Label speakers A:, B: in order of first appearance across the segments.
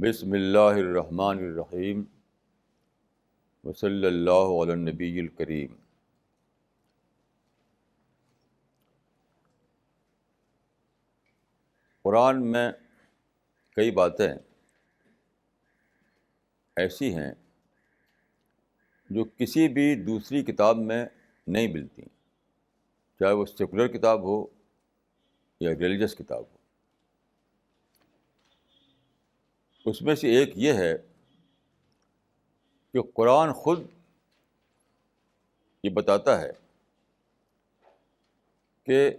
A: بسم اللہ الرحمن الرحیم وصلی اللہ علی النبی الکریم۔ قرآن میں کئی باتیں ایسی ہیں جو کسی بھی دوسری کتاب میں نہیں ملتی، چاہے وہ سیکولر کتاب ہو یا ریلیجس کتاب ہو۔ اس میں سے ایک یہ ہے کہ قرآن خود یہ بتاتا ہے کہ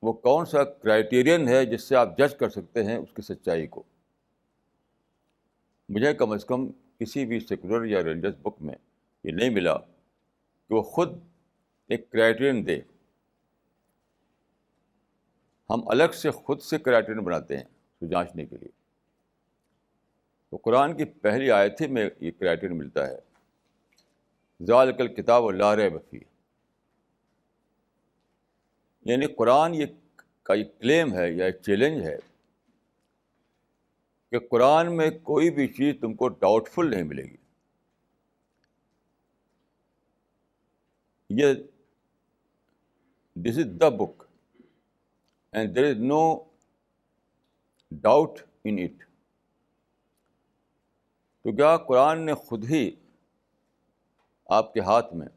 A: وہ کون سا کرائیٹیرین ہے جس سے آپ جج کر سکتے ہیں اس کی سچائی کو۔ مجھے کم از کم کسی بھی سیکولر یا ریلیجس بک میں یہ نہیں ملا کہ وہ خود ایک کرائیٹیرین دے۔ ہم الگ سے خود سے کرائیٹیرین بناتے ہیں اس کو جانچنے کے لیے۔ تو قرآن کی پہلی آیت ہی میں یہ کرائیٹیرین ملتا ہے، ذالک الکتاب لا ریب فیہ۔ یعنی قرآن کا یہ کلیم ہے یا ایک چیلنج ہے کہ قرآن میں کوئی بھی چیز تم کو ڈاؤٹ فل نہیں ملے گی۔ یہ this is the book and there is no doubt in it. تو کیا قرآن نے خود ہی آپ کے ہاتھ میں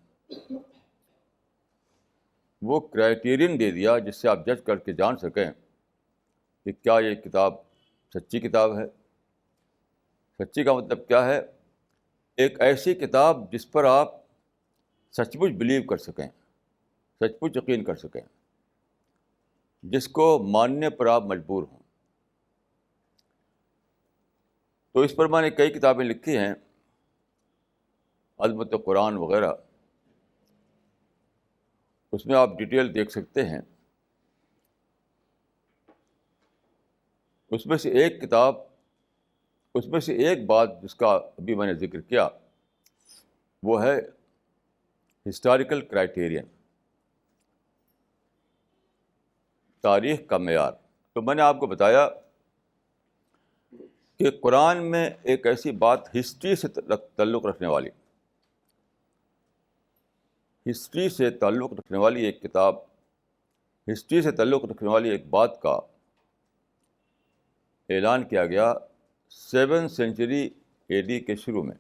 A: وہ کرائیٹیرین دے دیا جس سے آپ جج کر کے جان سکیں کہ کیا یہ کتاب سچی کتاب ہے۔ سچی کا مطلب کیا ہے؟ ایک ایسی کتاب جس پر آپ سچ مچ بلیو کر سکیں، سچ مچ یقین کر سکیں، جس کو ماننے پر آپ مجبور ہوں۔ تو اس پر میں نے کئی کتابیں لکھی ہیں، عظمت قرآن وغیرہ، اس میں آپ ڈیٹیل دیکھ سکتے ہیں۔ اس میں سے ایک بات جس کا ابھی میں نے ذکر کیا وہ ہے ہسٹوریکل کرائیٹیرین، تاریخ کا معیار۔ تو میں نے آپ کو بتایا کہ قرآن میں ایک ایسی بات ہسٹری سے تعلق رکھنے والی ایک کتاب، ہسٹری سے تعلق رکھنے والی ایک بات کا اعلان کیا گیا 7 سینچری AD کے شروع میں،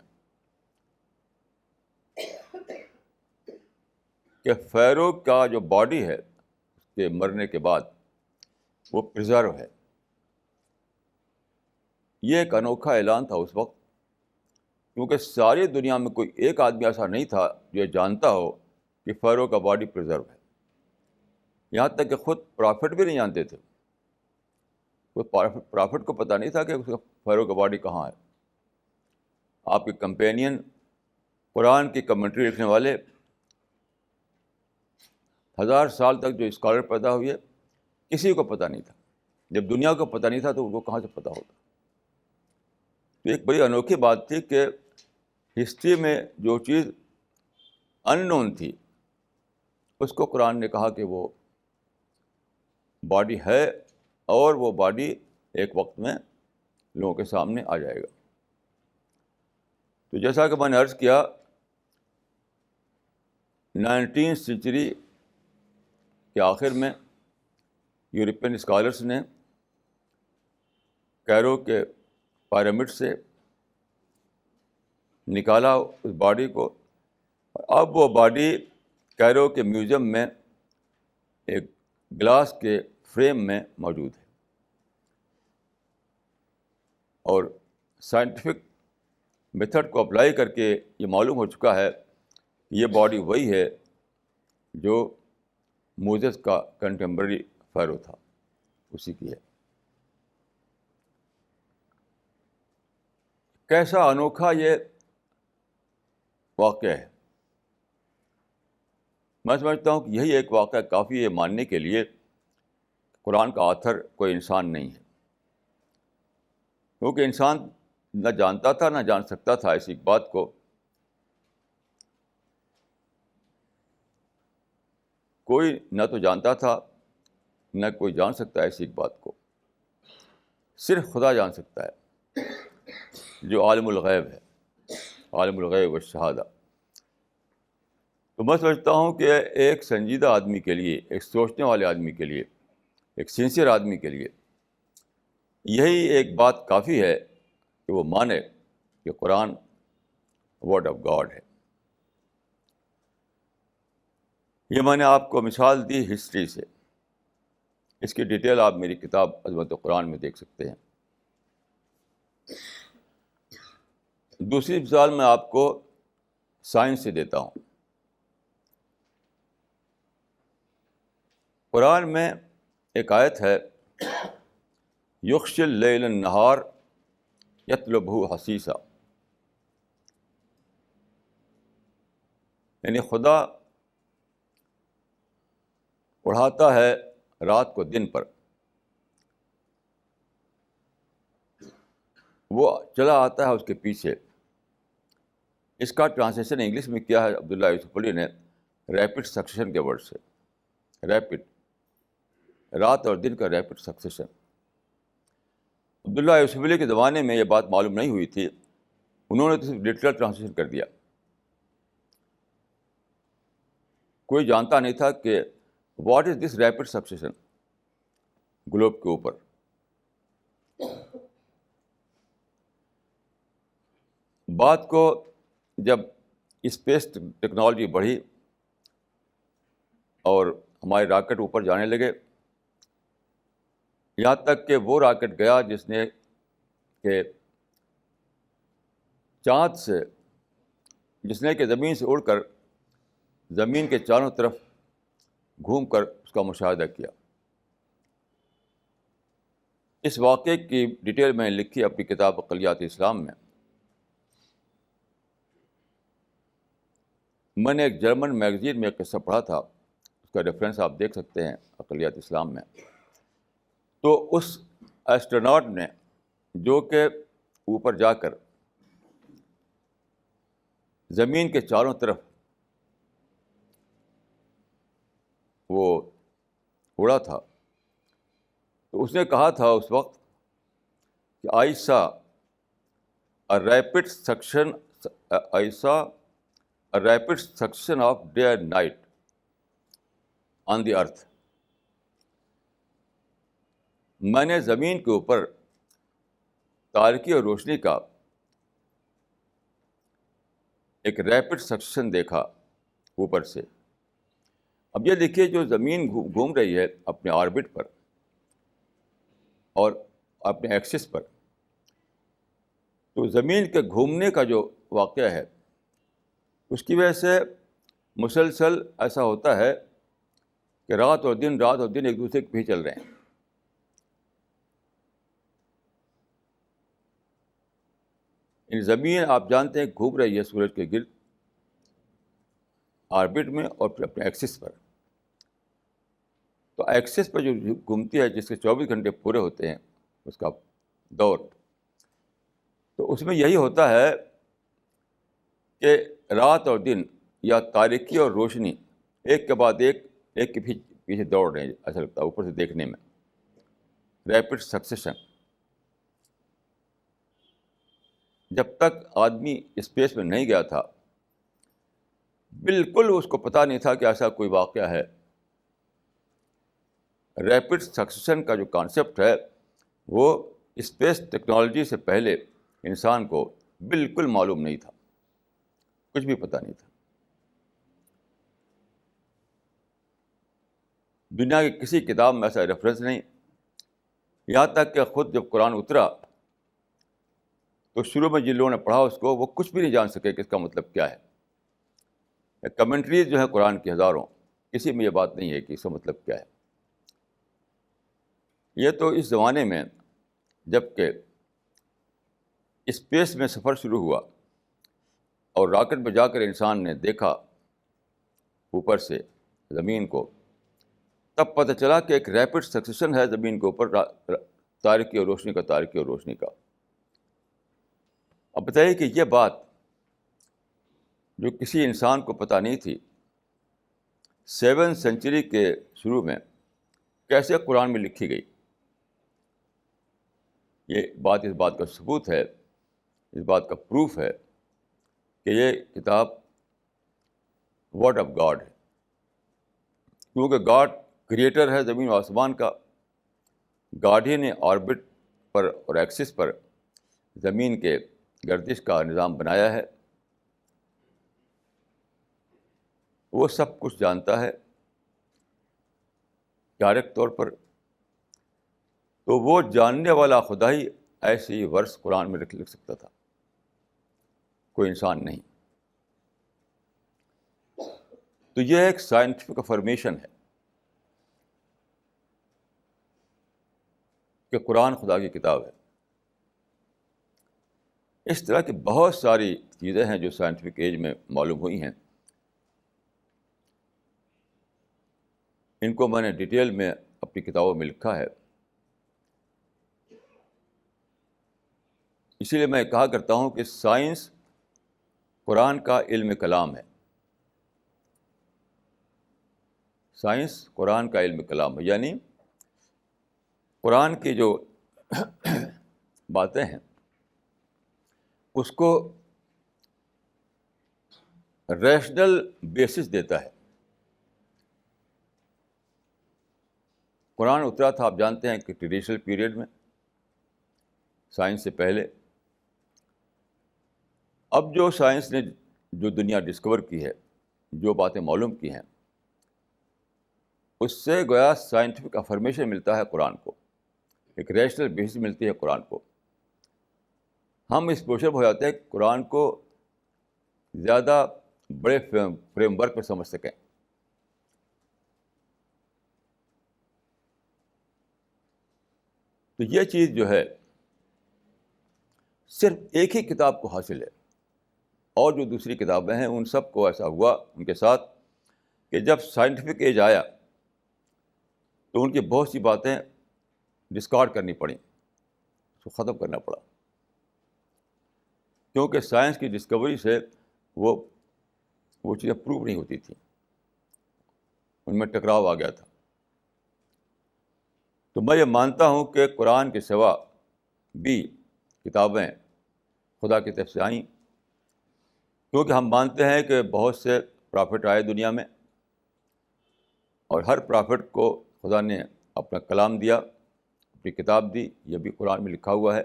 A: کہ فیرو کا جو باڈی ہے اس کے مرنے کے بعد وہ پریزرو ہے۔ یہ ایک انوکھا اعلان تھا اس وقت، کیونکہ ساری دنیا میں کوئی ایک آدمی ایسا نہیں تھا جو یہ جانتا ہو کہ فیرو کا باڈی پریزرو ہے۔ یہاں تک کہ خود پرافٹ بھی نہیں جانتے تھے، کوئی پرافٹ کو پتہ نہیں تھا کہ اس کا فیرو کا باڈی کہاں ہے۔ آپ کے کمپینین قرآن کی کمنٹری لکھنے والے 1000 سال تک جو اسکالر پیدا ہوئے کسی کو پتہ نہیں تھا۔ جب دنیا کو پتہ نہیں تھا تو ان کو کہاں سے پتہ ہوتا؟ تو ایک بڑی انوکھی بات تھی کہ ہسٹری میں جو چیز ان نون تھی اس کو قرآن نے کہا کہ وہ باڈی ہے، اور وہ باڈی ایک وقت میں لوگوں کے سامنے آ جائے گا۔ تو جیسا کہ میں نے عرض کیا، 19 سینچری کے آخر میں یورپین اسکالرس نے کیرو کے پیرامڈ سے نکالا اس باڈی کو، اور اب وہ باڈی کیرو کے میوزیم میں ایک گلاس کے فریم میں موجود ہے، اور سائنٹیفک میتھڈ کو اپلائی کر کے یہ معلوم ہو چکا ہے کہ یہ باڈی وہی ہے جو موزس کا کنٹمپرری فیرو تھا، اسی کی ہے۔ کیسا انوکھا یہ واقعہ ہے! میں سمجھتا ہوں کہ یہی ایک واقعہ کافی ہے ماننے کے لیے قرآن کا آتھر کوئی انسان نہیں ہے، کیونکہ انسان نہ جانتا تھا نہ جان سکتا تھا ایسی بات کو۔ کوئی نہ تو جانتا تھا نہ کوئی جان سکتا ہے ایسی ایک بات کو، صرف خدا جان سکتا ہے۔ جو عالم الغیب ہے، عالم الغیب والشہادہ. تو میں سمجھتا ہوں کہ ایک سنجیدہ آدمی کے لیے، ایک سوچنے والے آدمی کے لیے، ایک سنسیئر آدمی کے لیے یہی ایک بات کافی ہے کہ وہ مانے کہ قرآن ورڈ آف گاڈ ہے. یہ میں نے آپ کو مثال دی ہسٹری سے، اس کی ڈیٹیل آپ میری کتاب عظمت قرآن میں دیکھ سکتے ہیں. دوسری مثال میں آپ کو سائنس سے دیتا ہوں. قرآن میں ایک آیت ہے، یغشی اللیل النہار یطلبہ حثیثا، یعنی خدا اڑھاتا ہے رات کو دن پر، وہ چلا آتا ہے اس کے پیچھے. اس کا ٹرانسلیشن انگلش میں کیا ہے عبداللہ یوسف علی نے ریپڈ سکسیشن کے ورڈ سے. ریپڈ، رات اور دن کا ریپڈ سکسیشن. عبداللہ یوسف علی کے زمانے میں یہ بات معلوم نہیں ہوئی تھی، انہوں نے تو صرف لٹرل ٹرانسلیشن کر دیا. کوئی جانتا نہیں تھا کہ what is this rapid succession Globe کے اوپر. بات کو جب اسپیس ٹیکنالوجی بڑھی اور ہمارے راکٹ اوپر جانے لگے، یہاں تک کہ وہ راکٹ گیا جس نے کہ چاند سے، جس نے کہ زمین سے اڑ کر زمین کے چاروں طرف گھوم کر اس کا مشاہدہ کیا. اس واقعے کی ڈیٹیل میں نے لکھی اپنی کتاب اقلیات اسلام میں. میں نے ایک جرمن میگزین میں ایک قصہ پڑھا تھا، اس کا ریفرنس آپ دیکھ سکتے ہیں اقلیات اسلام میں. تو اس ایسٹروناٹ نے جو کہ اوپر جا کر زمین کے چاروں طرف وہ اڑا تھا، تو اس نے کہا تھا اس وقت کہ آئی سا a rapid succession of day and night on the earth. میں نے زمین کے اوپر تاریکی اور روشنی کا ایک ریپڈ سکسیشن دیکھا اوپر سے. اب یہ دیکھیے، جو زمین گھوم رہی ہے اپنے آربٹ پر اور اپنے ایکسس پر، تو زمین کے گھومنے کا جو واقعہ ہے اس کی وجہ سے مسلسل ایسا ہوتا ہے کہ رات اور دن ایک دوسرے کے پیچھے چل رہے ہیں. زمین آپ جانتے ہیں گھوم رہی ہے سورج کے گرد آربٹ میں اور پھر اپنے ایکسس پر. تو ایکسس پر جو گھومتی ہے، جس کے 24 گھنٹے پورے ہوتے ہیں اس کا دور، تو اس میں یہی ہوتا ہے کہ رات اور دن یا تاریکی اور روشنی ایک کے بعد ایک کے پیچھے دوڑ رہے ہیں. ایسا لگتا ہے اوپر سے دیکھنے میں ریپڈ سکسیشن. جب تک آدمی اسپیس میں نہیں گیا تھا بالکل اس کو پتہ نہیں تھا کہ ایسا کوئی واقعہ ہے. ریپڈ سکسیشن کا جو کانسیپٹ ہے وہ اسپیس ٹیکنالوجی سے پہلے انسان کو بالکل معلوم نہیں تھا، کچھ بھی پتہ نہیں تھا. دنیا کی کسی کتاب میں ایسا ریفرنس نہیں. یہاں تک کہ خود جب قرآن اترا تو شروع میں جن لوگوں نے پڑھا اس کو، وہ کچھ بھی نہیں جان سکے کہ اس کا مطلب کیا ہے. کمنٹریز جو ہیں قرآن کی ہزاروں، کسی میں یہ بات نہیں ہے کہ اس کا مطلب کیا ہے. یہ تو اس زمانے میں جب کہ اسپیس میں سفر شروع ہوا اور راکٹ میں جا کر انسان نے دیکھا اوپر سے زمین کو، تب پتہ چلا کہ ایک ریپڈ سکسیشن ہے زمین کے اوپر تاریکی اور روشنی کا. اب بتائیے کہ یہ بات جو کسی انسان کو پتہ نہیں تھی 7 سینچری کے شروع میں کیسے قرآن میں لکھی گئی. یہ بات اس بات کا ثبوت ہے اس بات کا پروف ہے کہ یہ کتاب ورڈ آف گاڈ ہے، کیونکہ گاڈ کریٹر ہے زمین و آسمان کا. گاڈ ہی نے آربٹ پر اور ایکسس پر زمین کے گردش کا نظام بنایا ہے. وہ سب کچھ جانتا ہے ڈائریکٹ طور پر. تو وہ جاننے والا خدا ہی ایسے ہی ورس قرآن میں لکھ سکتا تھا، کوئی انسان نہیں. تو یہ ایک سائنٹیفک افرمیشن ہے کہ قرآن خدا کی کتاب ہے. اس طرح کی بہت ساری چیزیں ہیں جو سائنٹیفک ایج میں معلوم ہوئی ہیں. ان کو میں نے ڈیٹیل میں اپنی کتابوں میں لکھا ہے. اسی لیے میں کہا کرتا ہوں کہ سائنس قرآن کا علم کلام ہے. سائنس قرآن کا علم کلام ہے، یعنی قرآن کی جو باتیں ہیں اس کو ریشنل بیسس دیتا ہے. قرآن اترا تھا آپ جانتے ہیں کہ ٹریڈیشنل پیریڈ میں، سائنس سے پہلے. اب جو سائنس نے جو دنیا ڈسکور کی ہے، جو باتیں معلوم کی ہیں، اس سے گویا سائنٹیفک افرمیشن ملتا ہے قرآن کو، ایک ریشنل بیسس ملتی ہے قرآن کو. ہم اس پوزیشن ہو جاتے ہیں کہ قرآن کو زیادہ بڑے فریم ورک پر سمجھ سکیں. تو یہ چیز جو ہے صرف ایک ہی کتاب کو حاصل ہے، اور جو دوسری کتابیں ہیں ان سب کو ایسا ہوا ان کے ساتھ کہ جب سائنٹیفک ایج آیا تو ان کی بہت سی باتیں ڈسکارڈ کرنی پڑیں، اس کو ختم کرنا پڑا، کیونکہ سائنس کی ڈسکوری سے وہ چیزیں پروو نہیں ہوتی تھیں، ان میں ٹکراؤ آ گیا تھا. تو میں یہ مانتا ہوں کہ قرآن کے سوا بھی کتابیں خدا کی طرف سے آئیں، کیونکہ ہم مانتے ہیں کہ بہت سے پرافٹ آئے دنیا میں، اور ہر پرافٹ کو خدا نے اپنا کلام دیا، اپنی کتاب دی. یہ بھی قرآن میں لکھا ہوا ہے.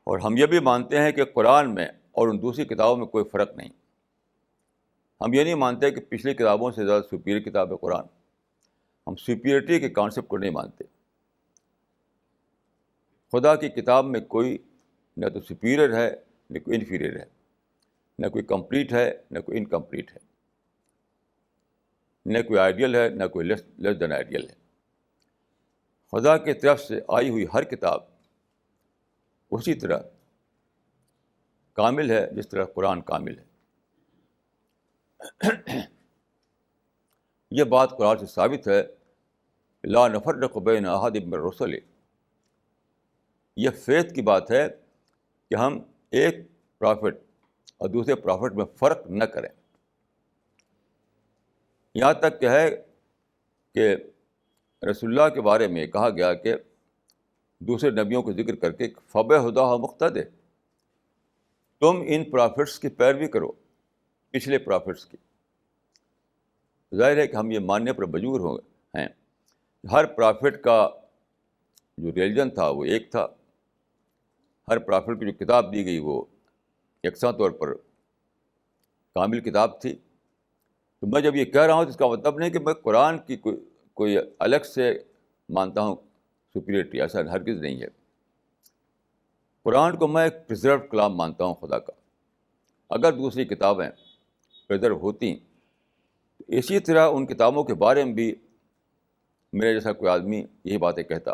A: اور ہم یہ بھی مانتے ہیں کہ قرآن میں اور ان دوسری کتابوں میں کوئی فرق نہیں. ہم یہ نہیں مانتے کہ پچھلی کتابوں سے زیادہ سپیریئر کتاب ہے قرآن. ہم سپیریٹی کے کانسیپٹ کو نہیں مانتے. خدا کی کتاب میں کوئی نہ تو سپیریئر ہے نہ کوئی انفیریئر ہے، نہ کوئی کمپلیٹ ہے نہ کوئی انکمپلیٹ ہے، نہ کوئی آئیڈیل ہے نہ کوئی لیس دین آئیڈیل ہے. خدا کی طرف سے آئی ہوئی ہر کتاب اسی طرح کامل ہے جس طرح قرآن کامل ہے. یہ بات قرآن سے ثابت ہے، لا نفرق بین احد من الرسل. یہ فیتھ کی بات ہے کہ ہم ایک پرافٹ اور دوسرے پرافٹ میں فرق نہ کریں. یہاں تک کہ ہے کہ رسول اللہ کے بارے میں کہا گیا کہ دوسرے نبیوں کو ذکر کر کے فَبِہُدَاهُ مُقْتَدِرْ، تم ان پرافٹس کی پیروی کرو، پچھلے پرافٹس کی. ظاہر ہے کہ ہم یہ ماننے پر مجبور ہو ہیں. ہر پرافٹ کا جو ریلیجن تھا وہ ایک تھا، ہر پرافٹ کی جو کتاب دی گئی وہ یکساں طور پر کامل کتاب تھی. تو میں جب یہ کہہ رہا ہوں تو اس کا مطلب نہیں کہ میں قرآن کی کوئی الگ سے مانتا ہوں سپیریٹی، ایسا ہرگز نہیں ہے. قرآن کو میں ایک پرزروڈ کلام مانتا ہوں خدا کا. اگر دوسری کتابیں پرزرو ہوتی تو اسی طرح ان کتابوں کے بارے میں بھی میرے جیسا کوئی آدمی یہی باتیں کہتا،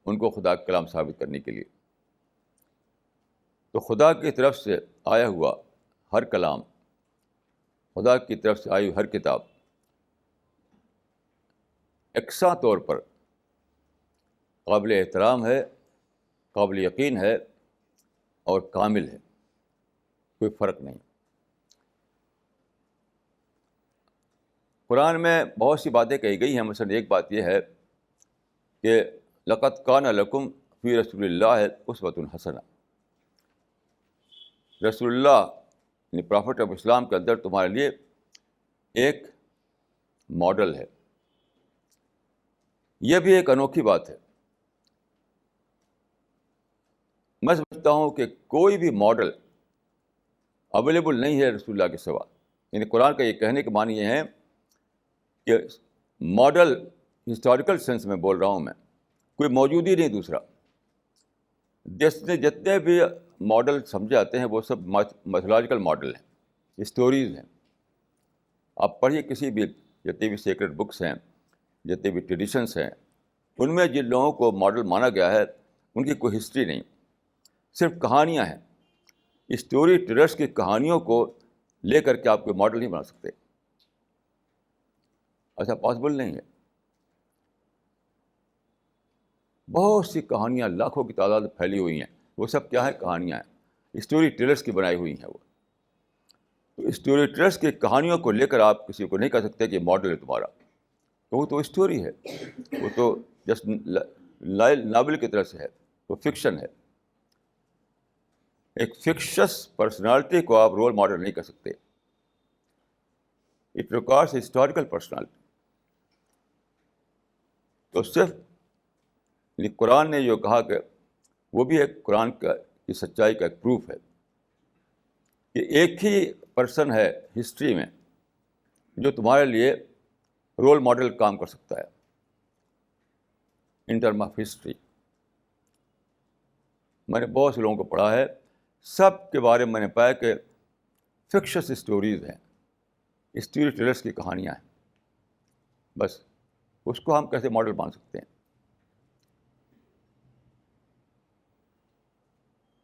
A: ان کو خدا کا کلام ثابت کرنے کے لیے. تو خدا کی طرف سے آیا ہوا ہر کلام، خدا کی طرف سے آئی ہوئی ہر کتاب یکساں طور پر قابل احترام ہے، قابل یقین ہے اور کامل ہے، کوئی فرق نہیں. قرآن میں بہت سی باتیں کہی گئی ہیں. مثلاً ایک بات یہ ہے کہ لقد کان لکم فی رسول اللہ اسوۃ حسنہ. رسول اللہ یعنی پرافٹ آف اسلام کے اندر تمہارے لیے ایک ماڈل ہے. یہ بھی ایک انوکھی بات ہے. میں سمجھتا ہوں کہ کوئی بھی ماڈل اویلیبل نہیں ہے رسول اللہ کے سوا. یعنی قرآن کا یہ کہنے کے معنی یہ ہے کہ ماڈل ہسٹوریکل سینس میں بول رہا ہوں میں, کوئی موجود ہی نہیں دوسرا. جتنے بھی ماڈل سمجھے آتے ہیں وہ سب میتھولوجیکل ماڈل ہیں, اسٹوریز ہیں. آپ پڑھیے کسی بھی جتنے بھی سیکرٹ بکس ہیں, جتنے بھی ٹریڈیشنس ہیں, ان میں جن لوگوں کو ماڈل مانا گیا ہے ان کی کوئی ہسٹری نہیں, صرف کہانیاں ہیں. اسٹوری ٹیلرس کی کہانیوں کو لے کر کے آپ کوئی ماڈل نہیں بنا سکتے. ایسا پاسبل نہیں ہے. بہت سی کہانیاں لاکھوں کی تعداد میں پھیلی ہوئی ہیں. وہ سب کیا ہے؟ کہانیاں ہیں, اسٹوری ٹیلرس کی بنائی ہوئی ہیں وہ. تو اسٹوری ٹیلرس کی کہانیوں کو لے کر آپ کسی کو نہیں کہہ سکتے کہ ماڈل ہے تمہارا. تو وہ تو اسٹوری ہے, وہ تو جسٹ ناول کی طرح سے ہے, وہ فکشن ہے. ایک فکشس پرسنالٹی کو آپ رول ماڈل نہیں کر سکتے. It requires historical personality. تو صرف قرآن نے جو کہا کہ وہ بھی ایک قرآن کی سچائی کا ایک پروف ہے کہ ایک ہی پرسن ہے ہسٹری میں جو تمہارے لیے رول ماڈل کام کر سکتا ہے ان ٹرم آف ہسٹری. میں نے بہت سے لوگوں کو پڑھا ہے, سب کے بارے میں میں نے پایا کہ فکشس اسٹوریز ہیں, اسٹوری ٹیلرس کی کہانیاں ہیں. بس اس کو ہم کیسے ماڈل مان سکتے ہیں؟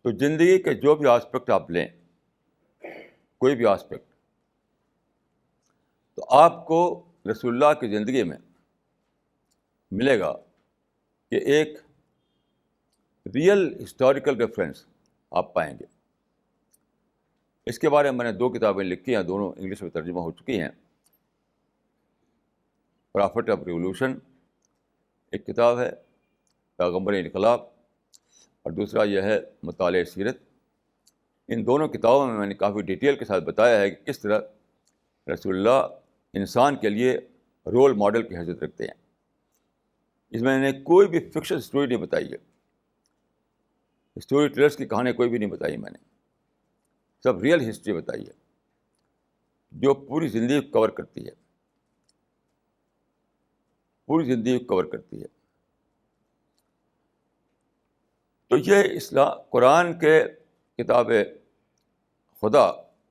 A: تو زندگی کے جو بھی آسپیکٹ آپ لیں, کوئی بھی آسپیکٹ, تو آپ کو رسول اللہ کی زندگی میں ملے گا کہ ایک ریئل ہسٹوریکل ریفرنس آپ پائیں گے. اس کے بارے میں میں نے 2 کتابیں لکھی ہیں, دونوں انگلش میں ترجمہ ہو چکی ہیں. پرافٹ آف ریولوشن ایک کتاب ہے, پیغمبر انقلاب, اور دوسرا یہ ہے مطالعہ سیرت. ان دونوں کتابوں میں میں نے کافی ڈیٹیل کے ساتھ بتایا ہے کہ کس طرح رسول اللہ انسان کے لیے رول ماڈل کی حیثیت رکھتے ہیں. اس میں نے کوئی بھی فکشن اسٹوری نہیں بتائی ہے, اسٹوری ٹیلرس کی کہانی کوئی بھی نہیں بتائی میں نے, سب ریئل ہسٹری بتائی ہے جو پوری زندگی کو کور کرتی ہے, پوری زندگی کو کور کرتی ہے. تو یہ قرآن کے کتاب خدا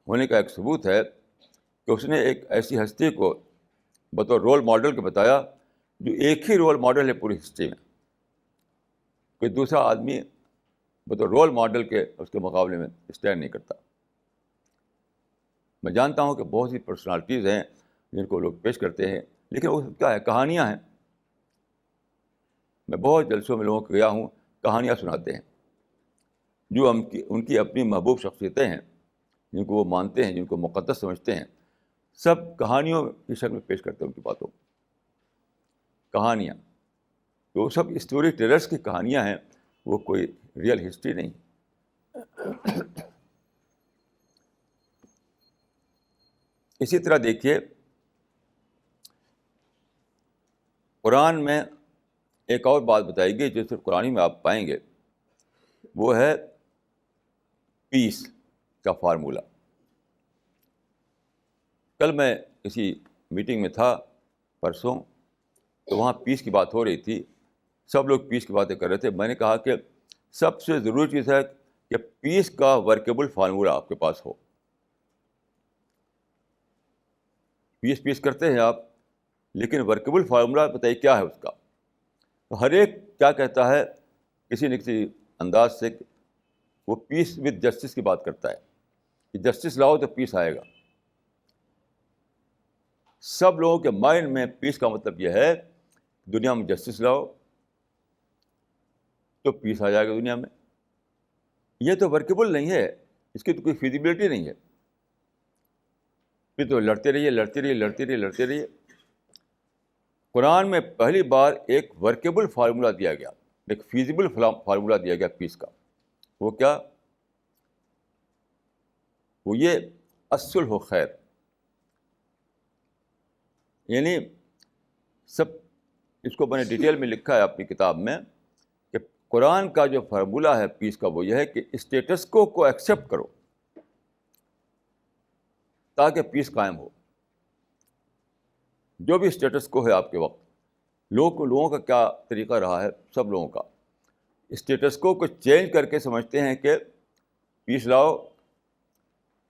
A: ہونے کا ایک ثبوت ہے کہ اس نے ایک ایسی ہستی کو بطور رول ماڈل کے بتایا جو ایک ہی رول ماڈل ہے پوری ہسٹری میں. کوئی دوسرا آدمی بطور رول ماڈل کے اس کے مقابلے میں اسٹینڈ نہیں کرتا. میں جانتا ہوں کہ بہت سی پرسنالٹیز ہیں جن کو لوگ پیش کرتے ہیں, لیکن وہ کیا ہے؟ کہانیاں ہیں. میں بہت جلسوں میں لوگوں کو گیا ہوں, کہانیاں سناتے ہیں جو ان کی اپنی محبوب شخصیتیں ہیں, جن کو وہ مانتے ہیں, جن کو مقدس سمجھتے ہیں, سب کہانیوں کی شکل میں پیش کرتے ہیں ان کی باتوں. کہانیاں تو وہ سب اسٹوری ٹیلرس کی کہانیاں ہیں, وہ کوئی ریئل ہسٹری نہیں. اسی طرح دیکھیے قرآن میں ایک اور بات بتائی گئی جو صرف قرآن میں آپ پائیں گے, وہ ہے پیس کا فارمولہ. کل میں کسی میٹنگ میں تھا پرسوں, تو وہاں پیس کی بات ہو رہی تھی, سب لوگ پیس کی باتیں کر رہے تھے. میں نے کہا کہ سب سے ضروری چیز ہے کہ پیس کا ورکیبل فارمولہ آپ کے پاس ہو. پیس کرتے ہیں آپ, لیکن ورکیبل فارمولہ بتائیے کیا ہے اس کا. تو ہر ایک کیا کہتا ہے کسی نہ کسی انداز سے, وہ پیس وتھ جسٹس کی بات کرتا ہے کہ جسٹس لاؤ تو پیس آئے گا. سب لوگوں کے مائنڈ میں پیس کا مطلب یہ ہے دنیا میں جسٹس لاؤ تو پیس آ جائے گا دنیا میں. یہ تو ورکیبل نہیں ہے, اس کی تو کوئی فیزیبلٹی نہیں ہے. پھر تو لڑتے رہیے. قرآن میں پہلی بار ایک ورکیبل فارمولہ دیا گیا ایک فیزیبل فارمولہ دیا گیا پیس کا. وہ کیا؟ وہ یہ الصلح خیر. یعنی سب اس کو میں نے ڈیٹیل میں لکھا ہے اپنی کتاب میں کہ قرآن کا جو فارمولہ ہے پیس کا وہ یہ ہے کہ اسٹیٹس کو ایکسیپٹ کرو تاکہ پیس قائم ہو. جو بھی اسٹیٹس کو ہے آپ کے وقت، لوگوں کا کیا طریقہ رہا ہے، سب لوگوں کا اسٹیٹس کو چینج کر کے سمجھتے ہیں کہ پیس لاؤ،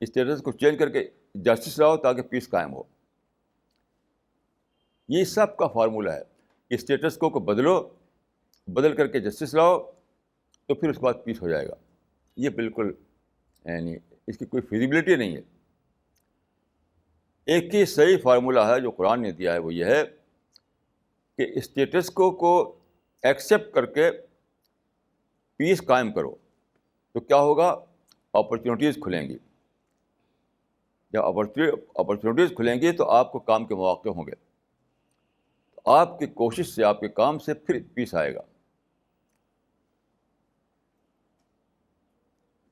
A: اسٹیٹس کو چینج کر کے جسٹس لاؤ تاکہ پیس قائم ہو. یہ سب کا فارمولہ ہے کہ اسٹیٹس کو بدلو، بدل کر کے جسٹس لاؤ تو پھر اس کے بعد پیس ہو جائے گا. یہ بالکل یعنی اس کی کوئی فیزیبلٹی نہیں ہے. ایک ہی صحیح فارمولہ ہے جو قرآن نے دیا ہے، وہ یہ ہے کہ اسٹیٹس کو ایکسیپٹ کر کے پیس قائم کرو تو کیا ہوگا؟ اپرچونیٹیز کھلیں گی. جب اپرچونیٹیز کھلیں گی تو آپ کو کام کے مواقع ہوں گے. آپ کی کوشش سے، آپ کے کام سے پھر پیس آئے گا،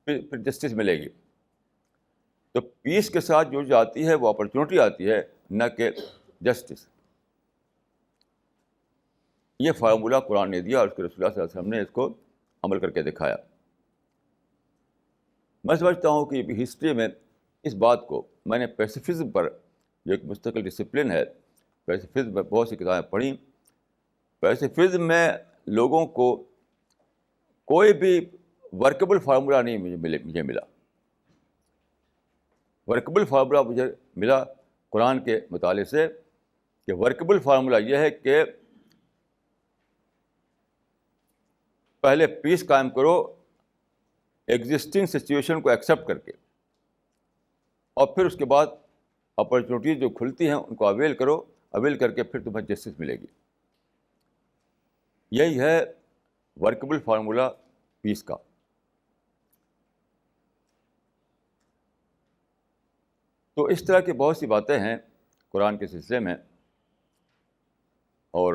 A: پھر جسٹس ملے گی. تو پیس کے ساتھ جو آتی ہے وہ اپرچونیٹی آتی ہے، نہ کہ جسٹس. یہ فارمولہ قرآن نے دیا اور اس کے رسول اللہ صلی اللہ علیہ وسلم نے اس کو عمل کر کے دکھایا. میں سمجھتا ہوں کہ ہسٹری میں اس بات کو میں نے پیسیفزم پر، جو ایک مستقل ڈسپلن ہے، پیسیفزم میں بہت سی کتابیں پڑھیں. پیسیفزم میں لوگوں کو کوئی بھی ورکیبل فارمولہ نہیں مجھے ملا. ورکیبل فارمولہ مجھے ملا قرآن کے مطالعے سے کہ ورکیبل فارمولہ یہ ہے کہ پہلے پیس قائم کرو ایگزسٹنگ سچویشن کو ایکسیپٹ کر کے، اور پھر اس کے بعد اپرچونیٹیز جو کھلتی ہیں ان کو اویل کرو، اویل کر کے پھر تمہیں جسٹس ملے گی. یہی ہے ورکیبل فارمولہ پیس کا. تو اس طرح کی بہت سی باتیں ہیں قرآن کے سلسلے میں، اور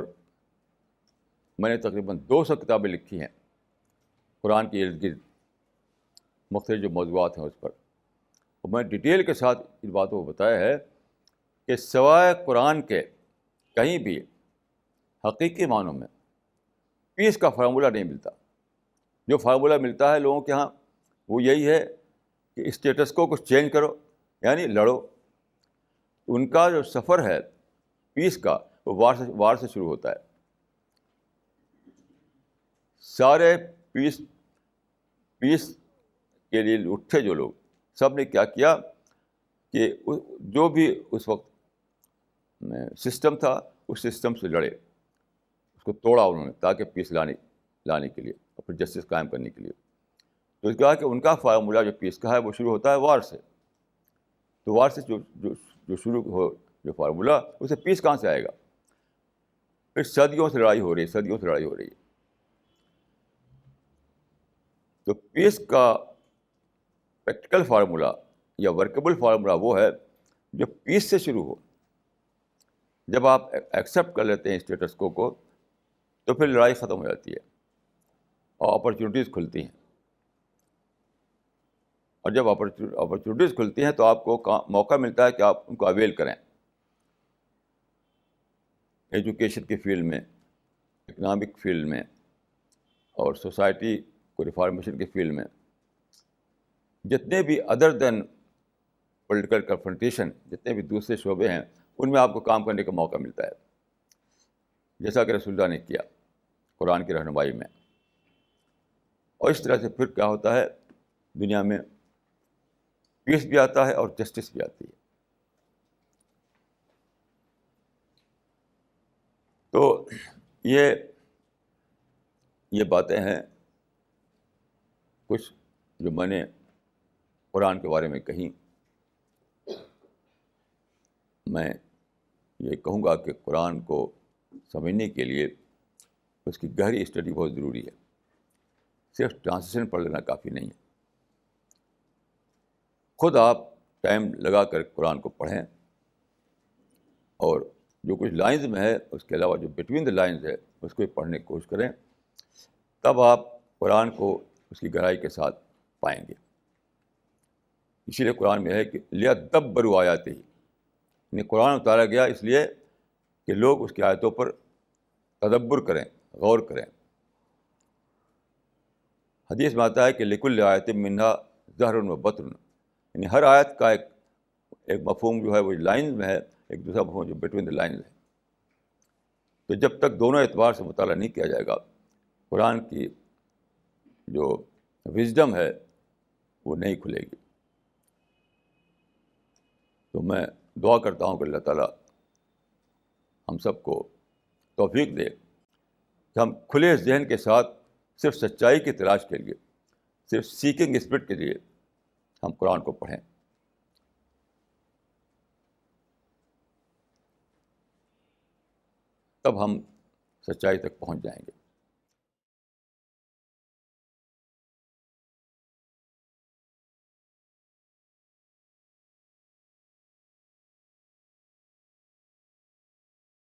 A: میں نے تقریباً 200 کتابیں لکھی ہیں قرآن کے ارد گرد، مختلف جو موضوعات ہیں اس پر. اور میں ڈیٹیل کے ساتھ ان باتوں کو بتایا ہے کہ سوائے قرآن کے کہیں بھی حقیقی معنوں میں پیس کا فارمولہ نہیں ملتا. جو فارمولہ ملتا ہے لوگوں کے ہاں وہ یہی ہے کہ اسٹیٹس کو چینج کرو، یعنی لڑو. ان کا جو سفر ہے پیس کا وہ وار سے شروع ہوتا ہے. سارے پیس کے لیے اٹھے جو لوگ، سب نے کیا کیا کہ جو بھی اس وقت سسٹم تھا اس سسٹم سے لڑے، اس کو توڑا انہوں نے تاکہ پیس لانے کے لیے اور پھر جسٹس قائم کرنے کے لیے. تو اس کہا کہ ان کا فارمولہ جو پیس کا ہے وہ شروع ہوتا ہے وار سے. تو وار سے جو شروع ہو جو فارمولہ، اسے پیس کہاں سے آئے گا؟ پھر صدیوں سے لڑائی ہو رہی ہے. تو پیس کا پریکٹیکل فارمولہ یا ورکیبل فارمولہ وہ ہے جو پیس سے شروع ہو. جب آپ ایکسیپٹ کر لیتے ہیں اسٹیٹس کو تو پھر لڑائی ختم ہو جاتی ہے اور اپرچونیٹیز کھلتی ہیں. اور جب اپرچونیٹیز کھلتی ہیں تو آپ کو موقع ملتا ہے کہ آپ ان کو اویل کریں. ایجوکیشن کی فیلڈ میں، اکنامک فیلڈ میں، اور سوسائٹی کو ریفارمیشن کی فیلڈ میں، جتنے بھی ادر دین پولیٹیکل کنفرنٹیشن، جتنے بھی دوسرے شعبے ہیں ان میں آپ کو کام کرنے کا موقع ملتا ہے، جیسا کہ رسول اللہ نے کیا قرآن کی رہنمائی میں. اور اس طرح سے پھر کیا ہوتا ہے، دنیا میں پیس بھی آتا ہے اور جسٹس بھی آتی ہے. تو یہ باتیں ہیں کچھ جو میں نے قرآن کے بارے میں کہیں. میں یہ کہوں گا کہ قرآن کو سمجھنے کے لیے اس کی گہری اسٹڈی بہت ضروری ہے. صرف ٹرانسلیشن پڑھ لینا کافی نہیں ہے. خود آپ ٹائم لگا کر قرآن کو پڑھیں، اور جو کچھ لائنز میں ہے اس کے علاوہ جو بٹوین دا لائنز ہے اس کو پڑھنے کی کوشش کریں. تب آپ قرآن کو اس کی گہرائی کے ساتھ پائیں گے. اسی لیے قرآن میں ہے کہ لیدبروا آیاتہ، یعنی قرآن اتارا گیا اس لیے کہ لوگ اس کی آیتوں پر تدبر کریں، غور کریں. حدیث میں آتا ہے کہ لکل آیت منہا ظہر و بطن، یعنی ہر آیت کا ایک مفہوم جو ہے وہ لائنز میں ہے، ایک دوسرا مفہوم جو بٹوین دا لائنز ہے. تو جب تک دونوں اعتبار سے مطالعہ نہیں کیا جائے گا، قرآن کی جو وژڈم ہے وہ نہیں کھلے گی. تو میں دعا کرتا ہوں کہ اللہ تعالیٰ ہم سب کو توفیق دے کہ ہم کھلے ذہن کے ساتھ صرف سچائی کی تلاش کے لیے، صرف سیکنگ اسپرٹ کے لیے ہم قرآن کو پڑھیں. تب ہم سچائی تک پہنچ جائیں گے.